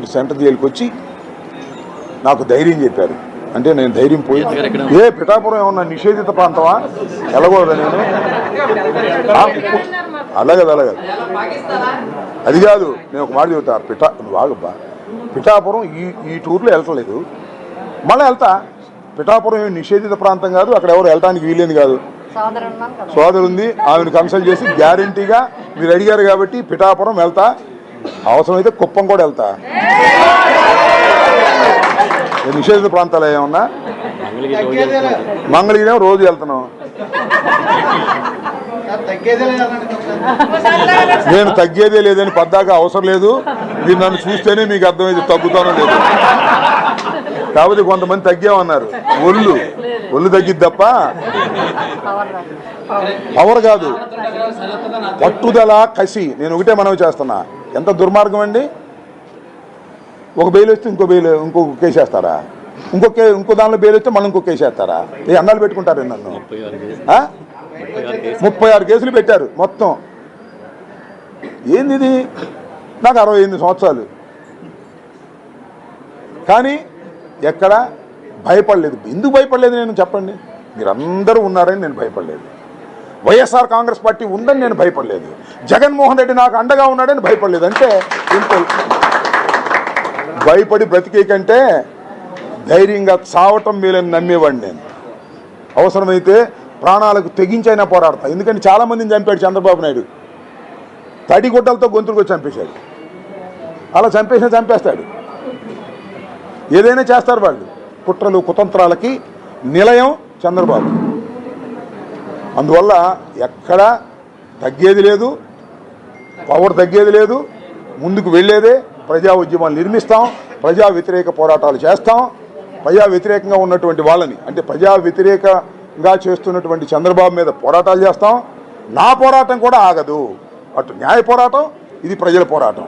మీరు సెంట్రల్ జైలుకి వచ్చి నాకు ధైర్యం చెప్పారు. అంటే నేను ధైర్యం పోయి పిఠాపురం ఏమన్నా నిషేధిత ప్రాంతమా? వెళ్ళకూడదా నేను? అలాగే అది కాదు. నేను ఒక మాట చెబుతా, నువ్వు ఆగబ్బా. పిఠాపురం ఈ టూర్లో వెళ్ళట్లేదు, మళ్ళీ వెళ్తా. పిఠాపురం ఏమి నిషేధిత ప్రాంతం కాదు, అక్కడ ఎవరు వెళ్ళడానికి వీలేని కాదు. సోదరు ఉంది, ఆమెను కన్సల్ట్ చేసి గ్యారంటీగా మీరు అడిగారు కాబట్టి పిఠాపురం వెళ్తా. అవసరమైతే కుప్పం కూడా వెళ్తా. నిషేధిత ప్రాంతాలు ఏమన్నా? మంగళగిరి రోజు వెళ్తున్నాం. నేను తగ్గేదే లేదని పద్దాక అవసరం లేదు. మీరు నన్ను చూస్తేనే మీకు అర్థమైంది తగ్గుతానో లేదు. కాకపోతే కొంతమంది తగ్గామన్నారు. ఒళ్ళు తగ్గిద్ది తప్ప పవర్ కాదు, పట్టుదల, కసి. నేను ఒకటే మనవి చేస్తున్నా. ఎంత దుర్మార్గం అండి. ఒక బెయిల్ వస్తే ఇంకొక కేసు వేస్తారా? ఇంకో దానిలో బెయిల్ వస్తే మళ్ళీ ఇంకొక కేసు వేస్తారా? ఏ అన్నాలు పెట్టుకుంటారు నన్ను? 36 కేసులు పెట్టారు మొత్తం. ఏంది ఇది? నాకు 68 సంవత్సరాలు కానీ ఎక్కడ భయపడలేదు. ఎందుకు భయపడలేదు నేను చెప్పండి? మీరందరూ ఉన్నారని నేను భయపడలేదు. వైఎస్ఆర్ కాంగ్రెస్ పార్టీ ఉందని నేను భయపడలేదు. జగన్మోహన్ రెడ్డి నాకు అండగా ఉన్నాడని భయపడలేదు. అంటే సింపుల్. భయపడి బ్రతికే కంటే ధైర్యంగా చావటం మేలని నమ్మేవాడిని నేను. అవసరమైతే ప్రాణాలకు తెగించైనా పోరాడతా. ఎందుకంటే చాలామందిని చంపాడు చంద్రబాబు నాయుడు. తడిగుడ్డలతో గొంతులకు చంపేశాడు. అలా చంపేస్తాడు. ఏదైనా చేస్తారు వాళ్ళు. కుట్రలు కుతంత్రాలకి నిలయం చంద్రబాబు. అందువల్ల ఎక్కడా తగ్గేది లేదు, పవర్ తగ్గేది లేదు. ముందుకు వెళ్ళేదే. ప్రజా ఉద్యమాలు నిర్మిస్తాం, ప్రజా వ్యతిరేక పోరాటాలు చేస్తాం. ప్రజా వ్యతిరేకంగా ఉన్నటువంటి వాళ్ళని, అంటే ప్రజా వ్యతిరేకంగా చేస్తున్నటువంటి చంద్రబాబు మీద పోరాటాలు చేస్తాం. నా పోరాటం కూడా ఆగదు. అటు న్యాయ పోరాటం, ఇది ప్రజల పోరాటం.